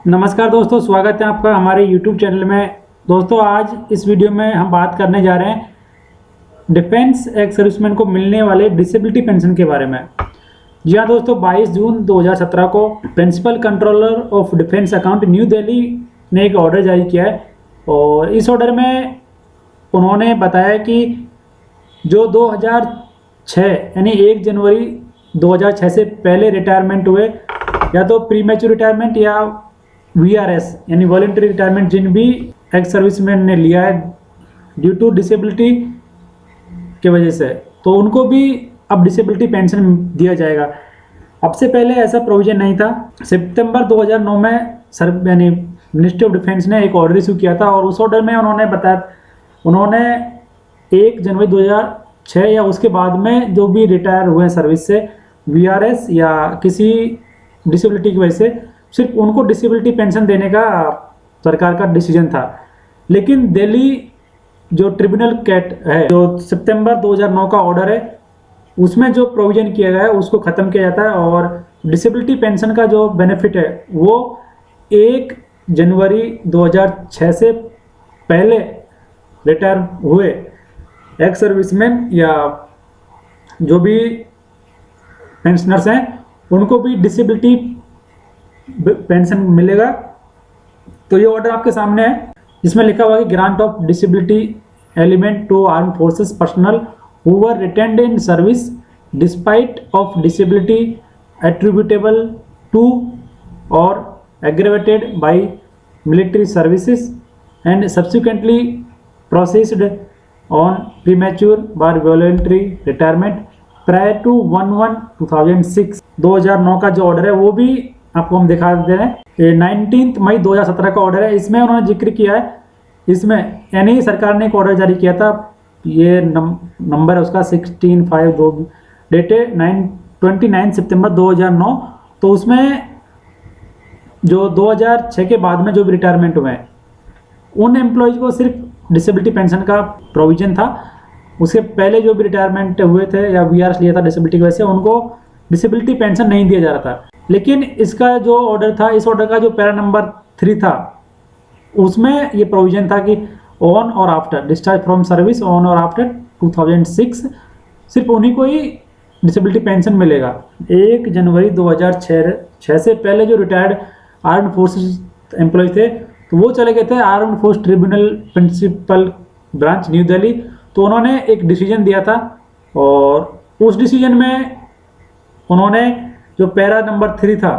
नमस्कार दोस्तों, स्वागत है आपका हमारे YouTube चैनल में। दोस्तों, आज इस वीडियो में हम बात करने जा रहे हैं डिफेंस एक्स सर्विसमैन को मिलने वाले डिसेबिलिटी पेंशन के बारे में। जी हाँ दोस्तों, 22 जून 2017 को principal controller of defence account new Delhi ने एक ऑर्डर जारी किया है और इस ऑर्डर में उन्होंने बताया कि जो 2006 यानी 1 जनवरी 2006 से पहले रिटायरमेंट हुए, या तो प्री मैच्योर रिटायरमेंट या VRS यानी वॉलंटरी रिटायरमेंट, जिन भी एक्स सर्विसमैन ने लिया है ड्यू टू डिसेबिलिटी के वजह से, तो उनको भी अब डिसेबिलिटी पेंशन दिया जाएगा। अब से पहले ऐसा प्रोविजन नहीं था। सितंबर 2009 में यानी मिनिस्ट्री ऑफ डिफेंस ने एक ऑर्डर इशू किया था और उस ऑर्डर में उन्होंने 1 जनवरी 2006 या उसके बाद में जो भी रिटायर हुए सर्विस से VRS या किसी डिसेबिलिटी की वजह से, सिर्फ उनको डिसेबिलिटी पेंशन देने का सरकार का डिसीजन था। लेकिन दिल्ली जो ट्रिब्यूनल कैट है, जो सितंबर 2009 का ऑर्डर है, उसमें जो प्रोविजन किया गया है उसको ख़त्म किया जाता है और डिसेबिलिटी पेंशन का जो बेनिफिट है वो 1 जनवरी 2006 से पहले रिटायर हुए एक्स सर्विसमैन या जो भी पेंशनर्स हैं उनको भी डिसेबिलिटी पेंशन मिलेगा। तो ये ऑर्डर आपके सामने है, जिसमें लिखा हुआ है कि grant of disability element to arm forces personnel who were retained in service despite of disability attributable to or aggravated by military services and subsequently processed on premature bar voluntary retirement prior to 1/1/2006। 2009 का जो order है वो भी आपको हम दिखा देते हैं। ये 19 मई 2017 का ऑर्डर है। इसमें उन्होंने जिक्र किया है, इसमें यानी सरकार ने एक ऑर्डर जारी किया था, ये नंबर है उसका 16/5 डेटेड 29 सितंबर 2009। तो उसमें जो 2006 के बाद में जो भी रिटायरमेंट हुए हैं उन एम्प्लॉयज़ को सिर्फ डिसेबिलिटी पेंशन का प्रोविजन था। उसके पहले जो भी रिटायरमेंट हुए थे या VRS लिया था डिसेबिलिटी की वजह से, उनको डिसेबिलिटी पेंशन नहीं दिया जा रहा था। लेकिन इसका जो ऑर्डर था, इस ऑर्डर का जो पैरा नंबर 3 था, उसमें ये प्रोविजन था कि ऑन और after discharge from service on और आफ्टर 2006 सिर्फ उन्हीं को ही डिसेबिलिटी पेंशन मिलेगा। 1 जनवरी 2006 से पहले जो रिटायर्ड आर्म्ड फोर्सेस एम्प्लॉय थे तो वो चले गए थे armed force tribunal principal branch new Delhi. तो उन्होंने एक डिसीजन दिया था और उस डिसीजन में उन्होंने जो पैरा नंबर 3 था,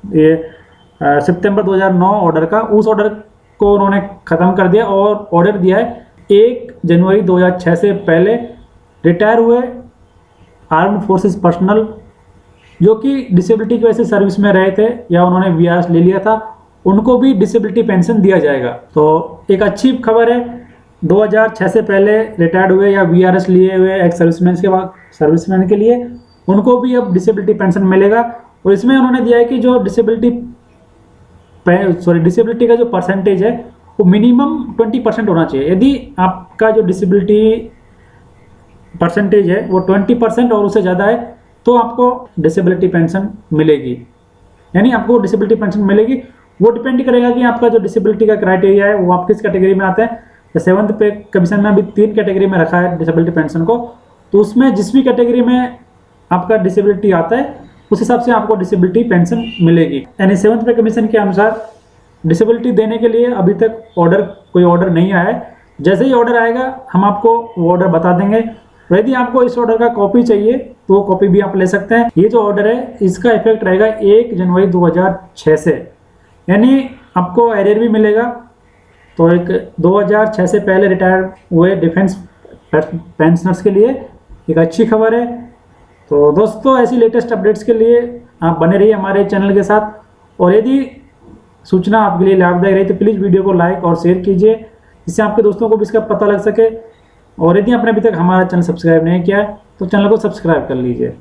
ये सितंबर 2009 ऑर्डर का, उस ऑर्डर को उन्होंने ख़त्म कर दिया और ऑर्डर दिया है 1 जनवरी 2006 से पहले रिटायर हुए आर्म्ड फोर्सेस पर्सनल जो कि डिसेबिलिटी की वजह से सर्विस में रहे थे या उन्होंने VRS ले लिया था, उनको भी डिसेबिलिटी पेंशन दिया जाएगा। तो एक अच्छी खबर है, 2006 से पहले रिटायर्ड हुए या VRS लिए हुए एक्स सर्विसमैन के लिए उनको भी अब डिसेबिलिटी पेंशन मिलेगा। और इसमें उन्होंने दिया है कि जो डिसेबिलिटी का जो परसेंटेज है वो मिनिमम 20% होना चाहिए। यदि आपका जो डिसेबिलिटी परसेंटेज है वो 20% और उससे ज़्यादा है तो आपको डिसेबिलिटी पेंशन मिलेगी, यानी आपको डिसेबिलिटी पेंशन मिलेगी। वो डिपेंड करेगा कि आपका जो डिसेबिलिटी का क्राइटेरिया है वो आप किस कैटेगरी में आते हैं। 7th पे कमीशन में अभी 3 कैटेगरी में रखा है डिसेबिलिटी पेंशन को, तो उसमें जिस भी कैटेगरी में आपका डिसेबिलिटी आता है उस हिसाब से आपको डिसेबिलिटी पेंशन मिलेगी। यानी 7th पे कमीशन के अनुसार डिसेबिलिटी देने के लिए अभी तक कोई ऑर्डर नहीं आया है। जैसे ही ऑर्डर आएगा हम आपको वो ऑर्डर बता देंगे। यदि आपको इस ऑर्डर का कॉपी चाहिए तो वो कॉपी भी आप ले सकते हैं। ये जो ऑर्डर है इसका इफेक्ट रहेगा 1 जनवरी 2006 से, यानी आपको एरियर भी मिलेगा। तो एक 2006 से पहले रिटायर हुए डिफेंस पेंशनर्स के लिए एक अच्छी खबर है। तो दोस्तों, ऐसी लेटेस्ट अपडेट्स के लिए आप बने रहिए हमारे चैनल के साथ और यदि सूचना आपके लिए लाभदायक रही तो प्लीज़ वीडियो को लाइक और शेयर कीजिए, जिससे आपके दोस्तों को भी इसका पता लग सके। और यदि आपने अभी तक हमारा चैनल सब्सक्राइब नहीं किया है तो चैनल को सब्सक्राइब कर लीजिए।